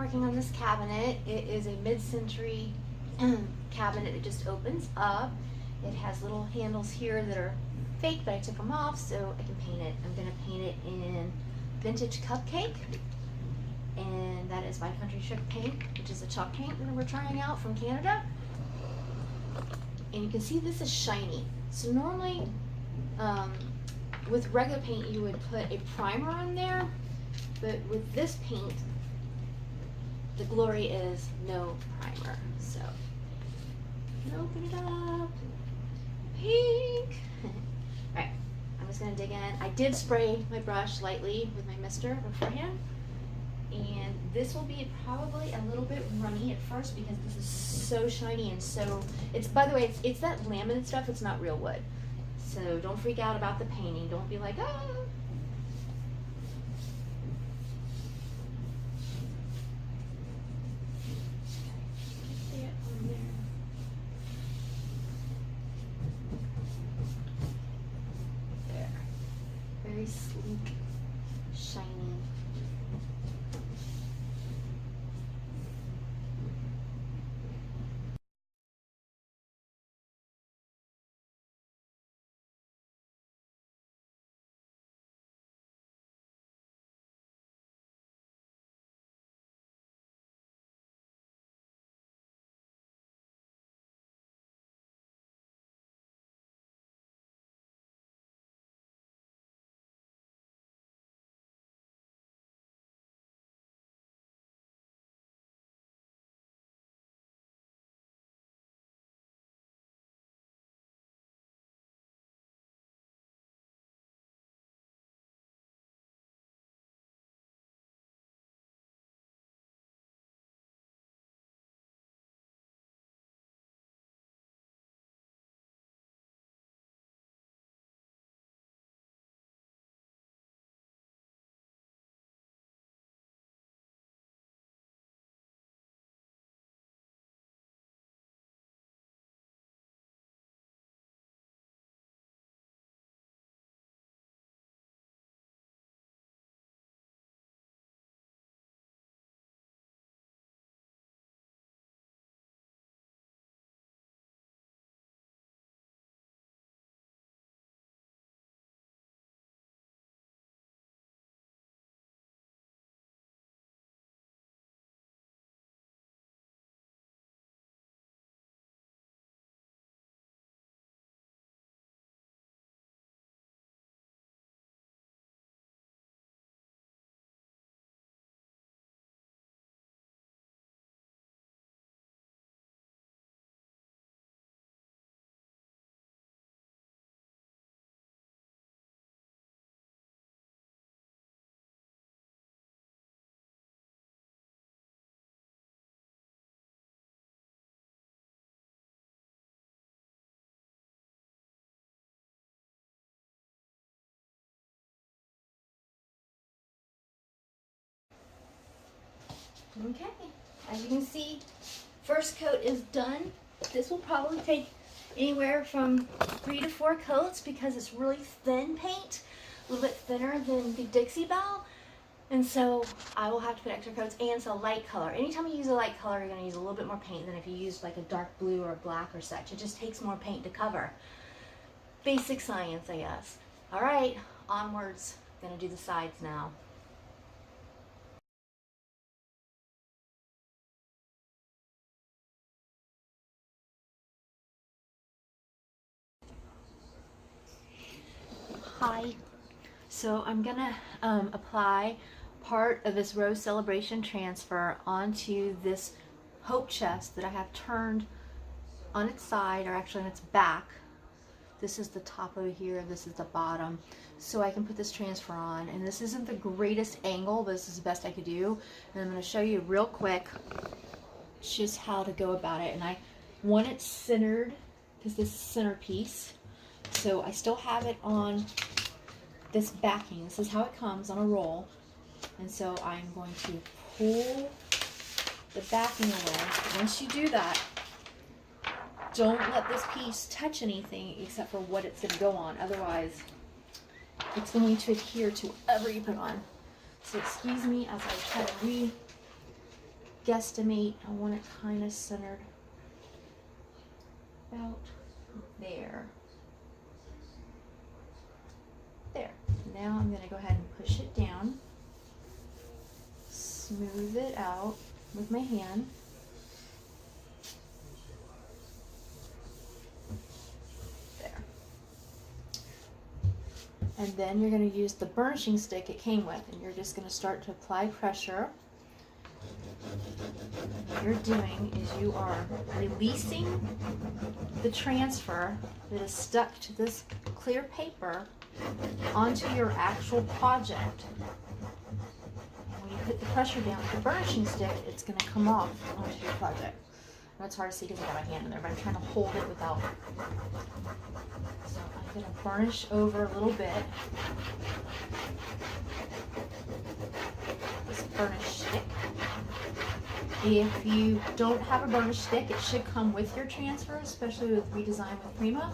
working on this cabinet. It is a mid-century cabinet. It just opens up. It has little handles here that are fake, but I took them off so I can paint it. I'm going to paint it in Vintage Cupcake, and that is by Country Chic Paint, which is a chalk paint that we're trying out from Canada. And you can see this is shiny. So normally with regular paint you would put a primer on there, but with this paint the glory is no primer. So open it up, pink. Alright, I'm just going to dig in. I did spray my brush lightly with my mister beforehand, and this will be probably a little bit runny at first because this is so shiny and so, it's, by the way, it's that laminate stuff, it's not real wood. So don't freak out about the painting. Don't be like, oh. See it on there. There. Very sleek, shiny. Okay, as you can see, first coat is done. This will probably take anywhere from 3 to 4 coats because it's really thin paint, a little bit thinner than the Dixie Belle, and so I will have to put extra coats, and it's a light color. Anytime you use a light color, you're going to use a little bit more paint than if you use like a dark blue or black or such. It just takes more paint to cover. Basic science, I guess. All right, onwards. I'm going to do the sides now. Hi. So I'm gonna apply part of this Rose Celebration transfer onto this hope chest that I have turned on its side, or actually on its back. This is the top over here, this is the bottom. So I can put this transfer on, and this isn't the greatest angle, but this is the best I could do. And I'm gonna show you real quick just how to go about it. And I want it centered, because this is centerpiece. So I still have it on this backing. This is how it comes on a roll. And so I'm going to pull the backing away. Once you do that, don't let this piece touch anything except for what it's going to go on. Otherwise, it's going to adhere to whatever you put on. So excuse me as I try to guesstimate, I want it kind of centered about there. There. Now I'm going to go ahead and push it down, smooth it out with my hand. There. And then you're going to use the burnishing stick it came with, and you're just going to start to apply pressure. What you're doing is you are releasing the transfer that is stuck to this clear paper onto your actual project. And when you put the pressure down with the burnishing stick, it's going to come off onto your project. I know it's hard to see because I got my hand in there, but I'm trying to hold it without. So I'm going to burnish over a little bit. This burnish stick. If you don't have a burnish stick, it should come with your transfer, especially with Redesign with Prima.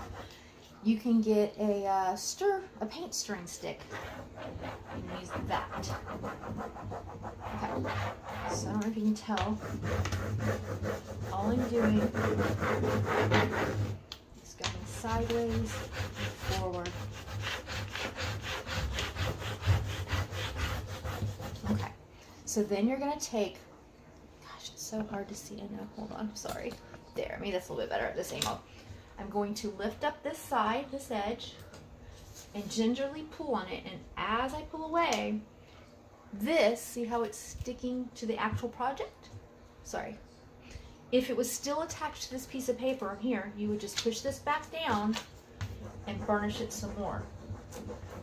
You can get a paint stirring stick and use that. Okay, so I don't know if you can tell. All I'm doing is going sideways, forward. Okay, so then you're going to take, gosh, it's so hard to see, I know, hold on, sorry. There, maybe that's a little bit better at this angle. I'm going to lift up this side, this edge, and gingerly pull on it, and as I pull away, this, see how it's sticking to the actual project? Sorry. If it was still attached to this piece of paper here, you would just push this back down and burnish it some more,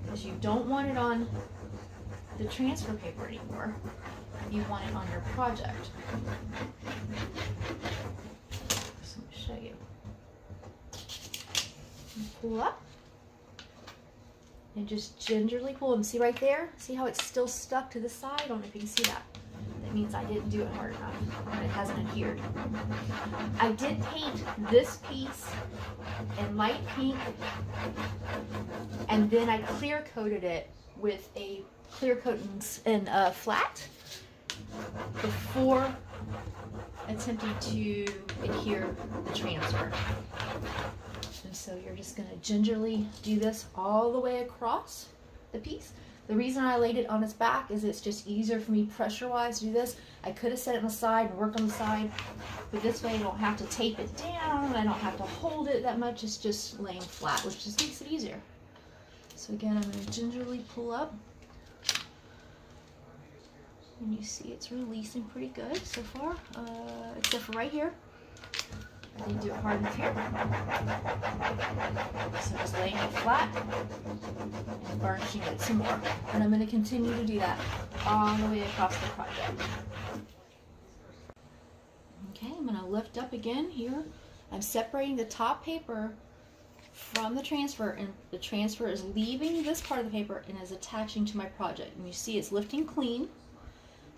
because you don't want it on the transfer paper anymore. You want it on your project. So let me show you. Pull up and just gingerly pull and see right there, see how it's still stuck to the side? I don't know if you can see that. That means I didn't do it hard enough and it hasn't adhered. I did paint this piece in light pink, and then I clear coated it with a clear coat in flat before attempting to adhere the transfer. And so you're just going to gingerly do this all the way across the piece. The reason I laid it on its back is it's just easier for me pressure-wise to do this. I could have set it on the side and worked on the side, but this way I don't have to tape it down. I don't have to hold it that much. It's just laying flat, which just makes it easier. So again, I'm going to gingerly pull up. And you see it's releasing pretty good so far, except for right here. I didn't do it hard enough here. So just laying it flat and burnishing it some more. And I'm going to continue to do that all the way across the project. Okay, I'm going to lift up again here. I'm separating the top paper from the transfer, and the transfer is leaving this part of the paper and is attaching to my project. And you see it's lifting clean.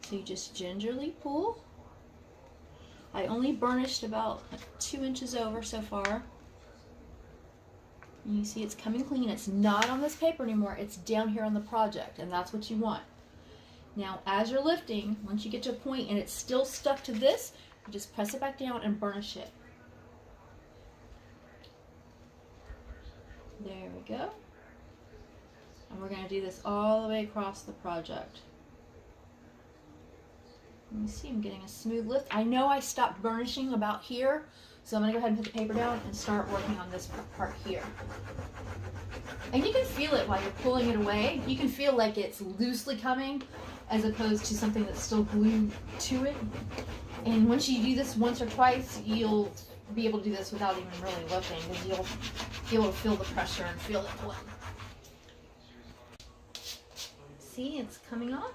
So you just gingerly pull. I only burnished about 2 inches over so far. And you see it's coming clean. It's not on this paper anymore. It's down here on the project, and that's what you want. Now, as you're lifting, once you get to a point and it's still stuck to this, you just press it back down and burnish it. There we go. And we're going to do this all the way across the project. Let me see, I'm getting a smooth lift. I know I stopped burnishing about here, so I'm going to go ahead and put the paper down and start working on this part here. And you can feel it while you're pulling it away. You can feel like it's loosely coming as opposed to something that's still glued to it. And once you do this once or twice, you'll be able to do this without even really lifting, because you'll be able to feel the pressure and feel it pulling. See, it's coming off.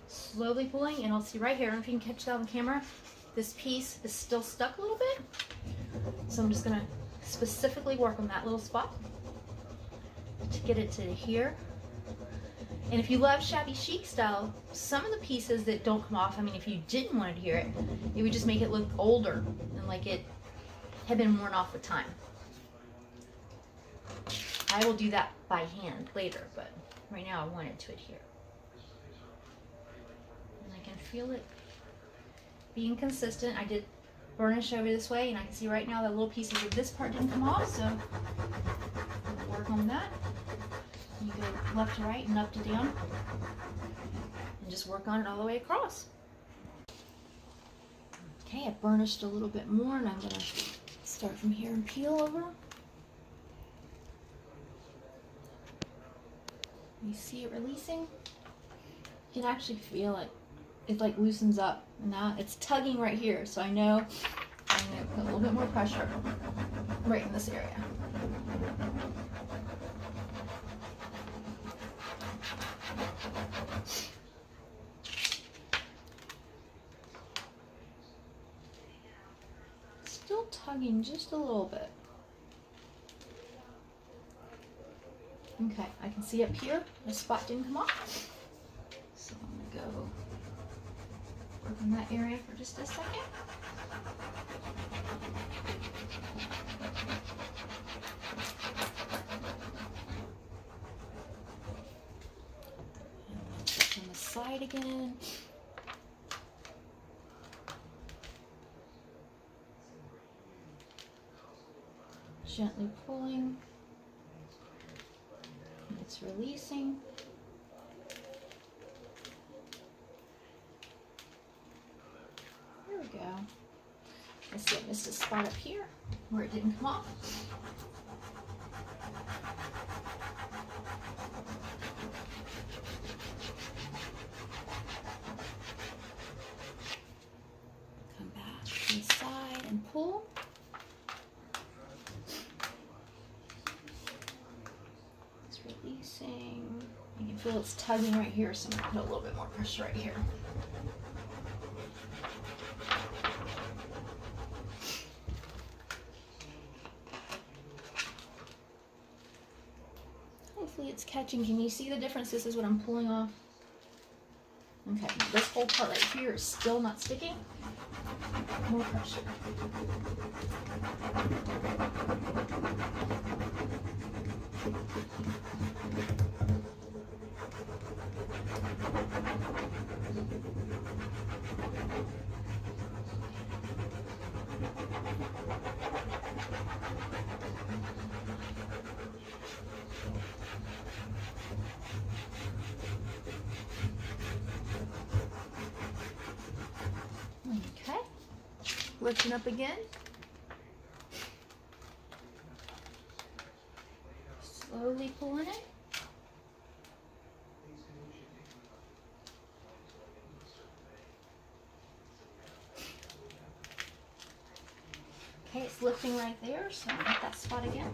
Slowly pulling, and I'll see right here, I don't know if you can catch that on camera, this piece is still stuck a little bit. So I'm just going to specifically work on that little spot to get it to here. And if you love shabby chic style, some of the pieces that don't come off, I mean, if you didn't want to adhere it, it would just make it look older and like it had been worn off with time. I will do that by hand later, but right now I want it to adhere. And I can feel it being consistent. I did burnish over this way, and I can see right now the little pieces of this part didn't come off, so I'll work on that. You go left to right and up to down, and just work on it all the way across. Okay, I burnished a little bit more, and I'm going to start from here and peel over. You see it releasing? You can actually feel it. It like loosens up. Now it's tugging right here, so I know I'm going to put a little bit more pressure right in this area. Still tugging just a little bit. Okay, I can see up here, the spot didn't come off. So I'm going to go work on that area for just a second. And on the side again. Gently pulling. It's releasing. There we go. I see I missed a spot up here where it didn't come off. Come back to the side and pull. Releasing. You can feel it's tugging right here, so I'm going to put a little bit more pressure right here. Hopefully it's catching. Can you see the difference? This is what I'm pulling off. Okay, this whole part right here is still not sticking. More pressure. Okay, lifting up again. Slowly pulling it. Okay, it's lifting right there, so I'll hit that spot again.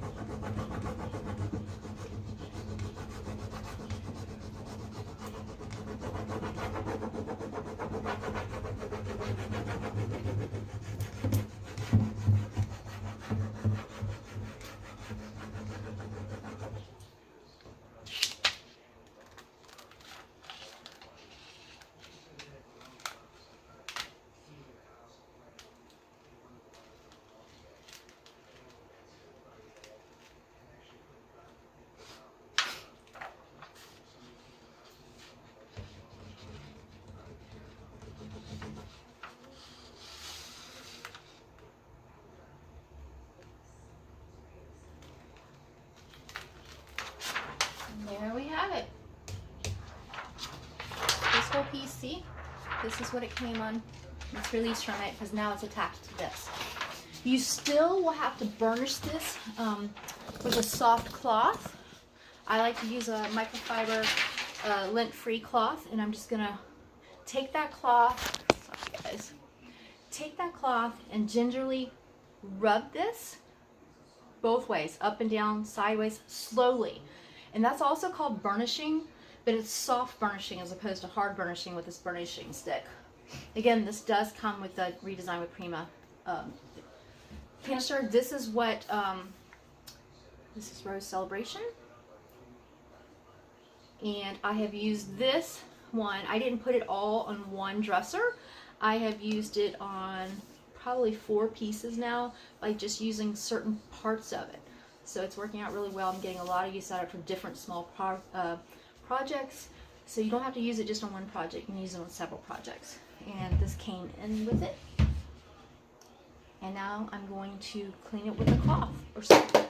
There we have it. This whole piece, see? This is what it came on. It's released from it because now it's attached to this. You still will have to burnish this with a soft cloth. I like to use a microfiber lint-free cloth, and I'm just gonna take that cloth, sorry guys, take that cloth and gingerly rub this both ways, up and down, sideways, slowly. And that's also called burnishing, but it's soft burnishing as opposed to hard burnishing with this burnishing stick. Again, this does come with the Redesign with Prima canister. This is what, this is Rose Celebration. And I have used this one. I didn't put it all on one dresser. I have used it on probably 4 pieces now, by just using certain parts of it. So it's working out really well. I'm getting a lot of use out of it for different small projects. So you don't have to use it just on one project, you can use it on several projects. And this came in with it. And now I'm going to clean it with a cloth or something.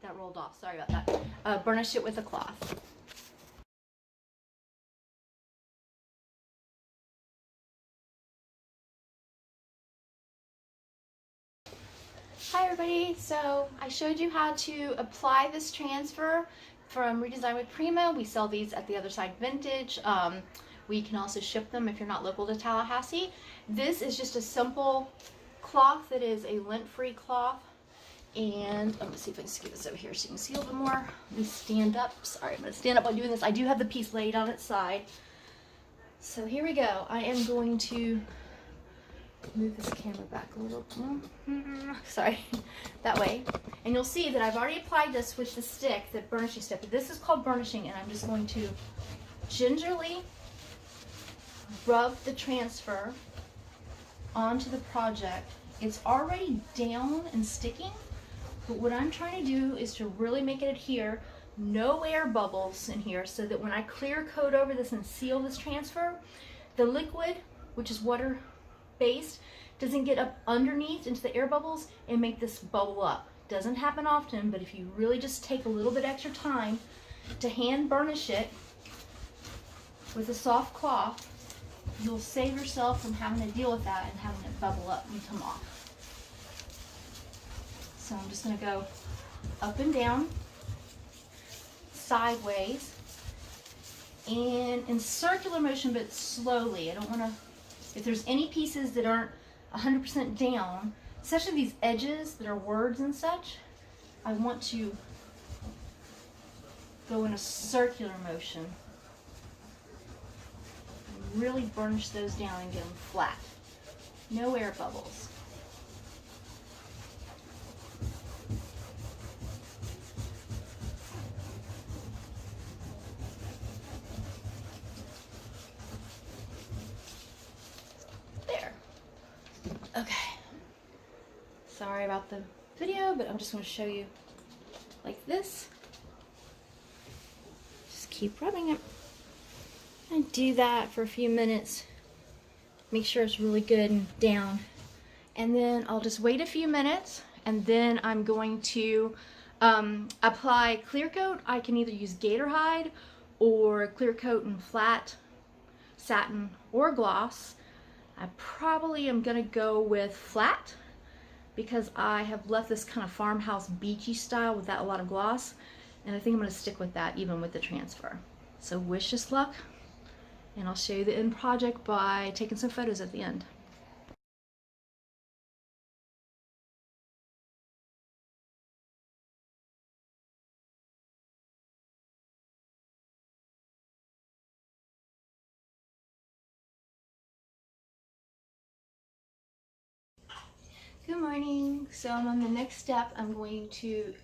That rolled off, sorry about that. Burnish it with a cloth. Hi everybody, so I showed you how to apply this transfer from Redesign with Prima. We sell these at the other side Vintage. We can also ship them if you're not local to Tallahassee. This is just a simple cloth that is a lint-free cloth. And I'm gonna see if I can scoot this over here so you can see a little bit more. Let me stand up. Sorry, I'm gonna stand up while doing this. I do have the piece laid on its side. So here we go. I am going to move this camera back a little. Sorry, that way. And you'll see that I've already applied this with the stick, the burnishing stick. This is called burnishing, and I'm just going to gingerly rub the transfer onto the project. It's already down and sticking, but what I'm trying to do is to really make it adhere. No air bubbles in here, so that when I clear coat over this and seal this transfer, the liquid, which is water based, doesn't get up underneath into the air bubbles and make this bubble up. Doesn't happen often, but if you really just take a little bit extra time to hand burnish it with a soft cloth, you'll save yourself from having to deal with that and having it bubble up and come off. So I'm just going to go up and down, sideways, and in circular motion, but slowly. I don't want to, if there's any pieces that aren't 100% down, especially these edges that are words and such, I want to go in a circular motion and really burnish those down and get them flat. No air bubbles. Okay, sorry about the video, but I'm just going to show you like this. Just keep rubbing it and do that for a few minutes. Make sure it's really good and down. And then I'll just wait a few minutes, and then I'm going to apply clear coat. I can either use gator hide or clear coat in flat satin or gloss. I probably am going to go with flat because I have left this kind of farmhouse beachy style without a lot of gloss, and I think I'm going to stick with that even with the transfer. So wish us luck, and I'll show you the end project by taking some photos at the end. Good morning. So I'm on the next step. I'm going to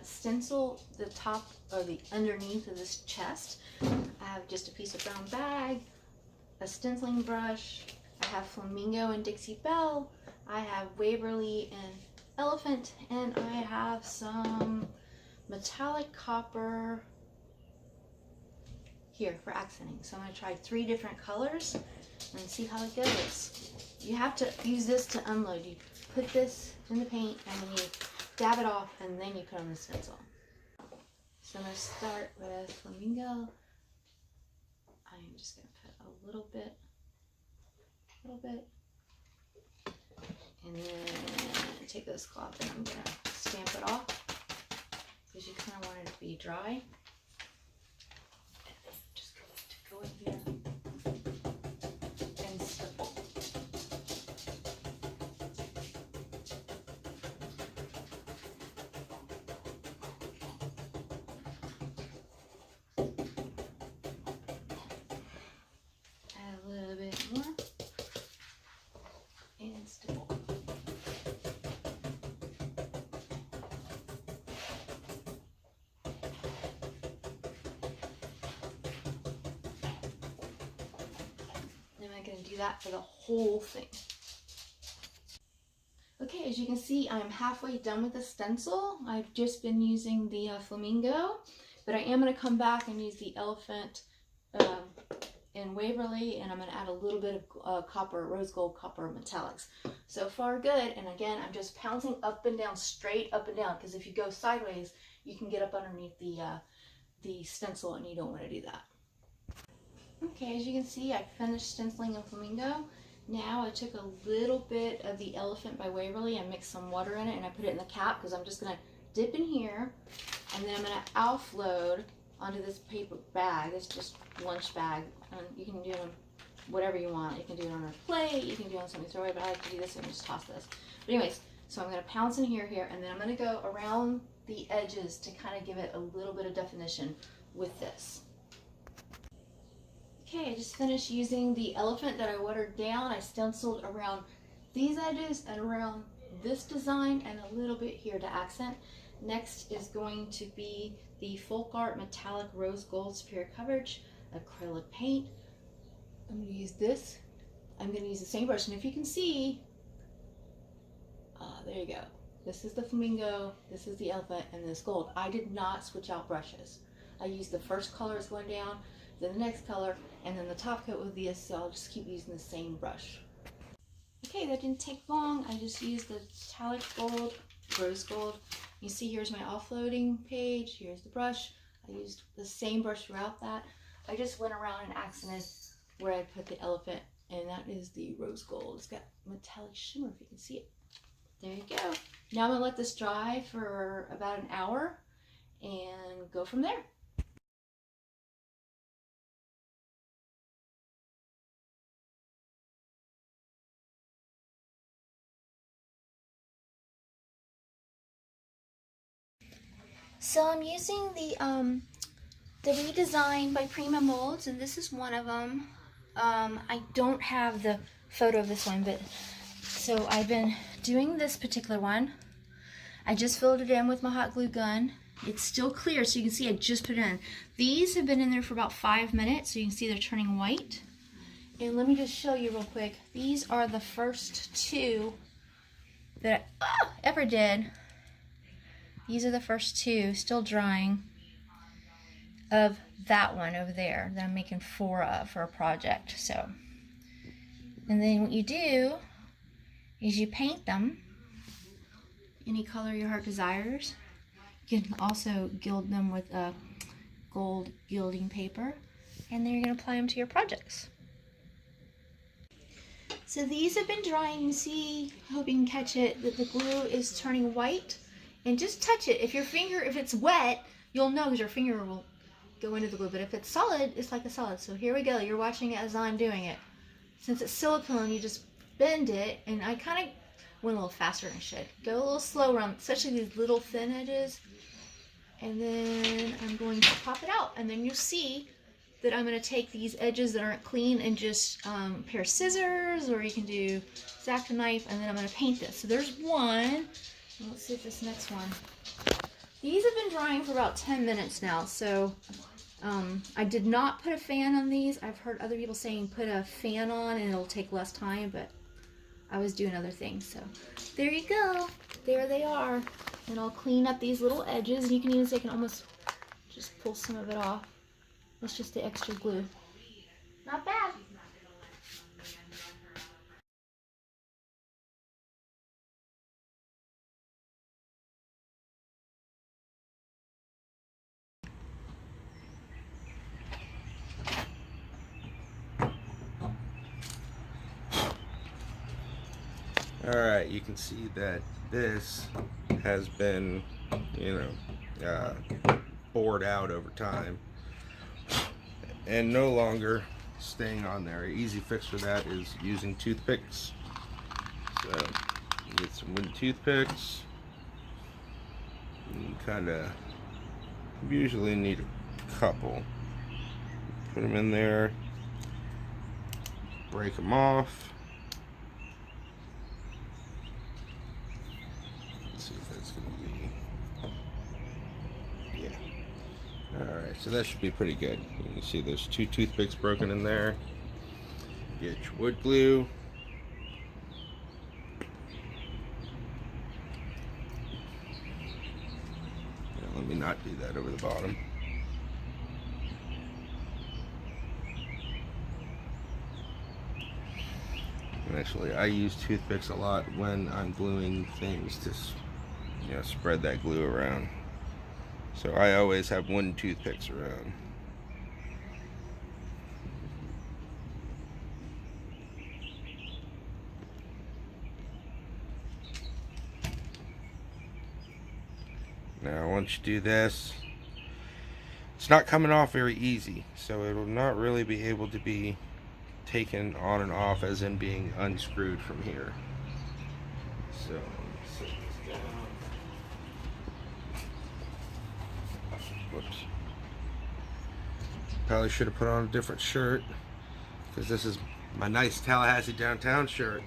stencil the top or the underneath of this chest. I have just a piece of brown bag, a stenciling brush. I have Flamingo and Dixie Belle. I have Waverly and Elephant, and I have some metallic copper here for accenting. So I'm going to try 3 different colors and see how it goes. You have to use this to unload. You put this in the paint and then you dab it off and then you put on the stencil. So I'm going to start with Flamingo. I'm just going to put a little bit, and then take this cloth and I'm going to stamp it off because you kind of want it to be dry. And then just go in here and stipple. I'm going to do that for the whole thing. Okay, as you can see, I'm halfway done with the stencil. I've just been using the Flamingo, but I am going to come back and use the Elephant in Waverly, and I'm going to add a little bit of copper, rose gold copper metallics. So far good. And again, I'm just pouncing up and down, straight up and down, because if you go sideways, you can get up underneath the stencil, and you don't want to do that. Okay, as you can see, I finished stenciling in Flamingo. Now I took a little bit of the Elephant by Waverly and mixed some water in it, and I put it in the cap because I'm just going to dip in here, and then I'm going to offload onto this paper bag. It's just lunch bag, and you can do it on whatever you want. You can do it on a plate, you can do it on something throw away, but I like to do this and just toss this. But anyways, so I'm going to pounce in here, and then I'm going to go around the edges to kind of give it a little bit of definition with this. Okay, I just finished using the Elephant that I watered down. I stenciled around these edges and around this design and a little bit here to accent. Next is going to be the Folk Art Metallic Rose Gold Superior Coverage acrylic paint. I'm going to use this. I'm going to use the same brush, and if you can see, there you go. This is the Flamingo, this is the Elephant, and this gold. I did not switch out brushes. I used the first color is going down, then the next color, and then the top coat with this, so I'll just keep using the same brush. Okay, that didn't take long. I just used the metallic gold, rose gold. You see here's my offloading page, here's the brush. I used the same brush throughout that. I just went around and accented where I put the Elephant, and that is the rose gold. It's got metallic shimmer if you can see it. There you go. Now I'm gonna let this dry for about an hour and go from there. So I'm using the redesign by Prima Moulds, and this is one of them. I don't have the photo of this one, but so I've been doing this particular one. I just filled it in with my hot glue gun. It's still clear, so you can see I just put it in. These have been in there for about 5 minutes, so you can see they're turning white. And let me just show you real quick. These are the first two that I ever did. These are the first two, still drying, of that one over there that I'm making 4 of for a project. So, and then what you do is you paint them any color your heart desires. You can also gild them with a gold gilding paper, and then you're going to apply them to your projects. So these have been drying. You see, I hope you can catch it, that the glue is turning white. And just touch it. If it's wet, you'll know because your finger will go into the glue. But if it's solid, it's like a solid. So here we go. You're watching it as I'm doing it. Since it's silicone, you just bend it. And I kind of went a little faster than I should. Go a little slower on, especially these little thin edges. And then I'm going to pop it out. And then you'll see that I'm going to take these edges that aren't clean and just a pair of scissors, or you can do X-Acto knife, and then I'm going to paint this. So there's one. Let's see if this next one. These have been drying for about 10 minutes now, so I did not put a fan on these. I've heard other people saying put a fan on and it'll take less time, but I was doing other things. So there you go. There they are. And I'll clean up these little edges. You can even say I can almost just pull some of it off. That's just the extra glue. Not bad. Alright, you can see that this has been, bored out over time and no longer staying on there. An easy fix for that is using toothpicks. So, you get some wooden toothpicks. You kind of usually need a couple. Put them in there, break them off. Alright, so that should be pretty good. You can see there's 2 toothpicks broken in there. Get your wood glue. Now, let me not do that over the bottom. Actually, I use toothpicks a lot when I'm gluing things to, you know, spread that glue around. So I always have wooden toothpicks around. Now once you do this, it's not coming off very easy, so it will not really be able to be taken on and off as in being unscrewed from here. So let me set this down. Whoops. Probably should have put on a different shirt, because this is my nice Tallahassee downtown shirt.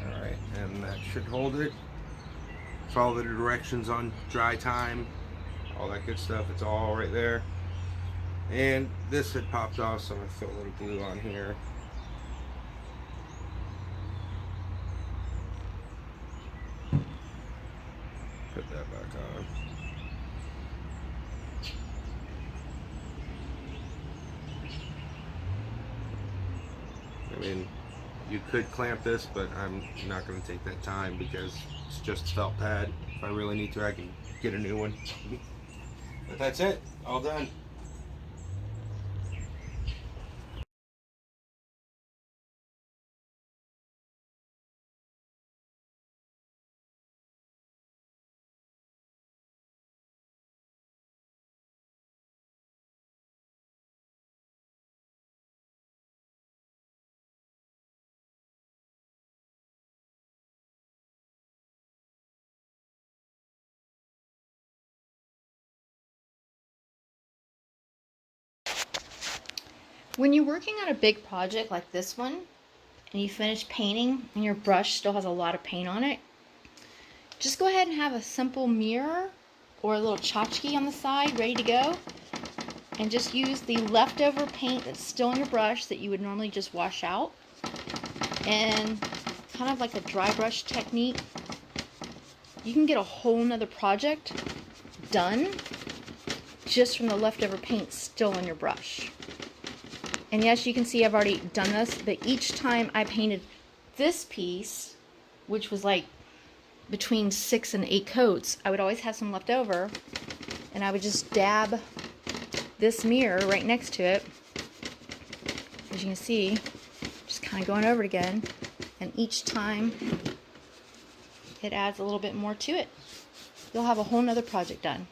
Alright, and that should hold it. Follow the directions on dry time, all that good stuff. It's all right there. And this had popped off, so I'm going to throw a little glue on here. Put that back on. I mean, you could clamp this, but I'm not going to take that time because it's just felt pad. If I really need to, I can get a new one. But that's it. All done. When you're working on a big project like this one, and you finish painting, and your brush still has a lot of paint on it, just go ahead and have a simple mirror or a little tchotchke on the side ready to go, and just use the leftover paint that's still on your brush that you would normally just wash out, and kind of like a dry brush technique, you can get a whole nother project done just from the leftover paint still on your brush. And yes, you can see I've already done this, but each time I painted this piece, which was like between 6 and 8 coats, I would always have some left over, and I would just dab this mirror right next to it. As you can see, just kind of going over it again, and each time it adds a little bit more to it. You'll have a whole nother project done.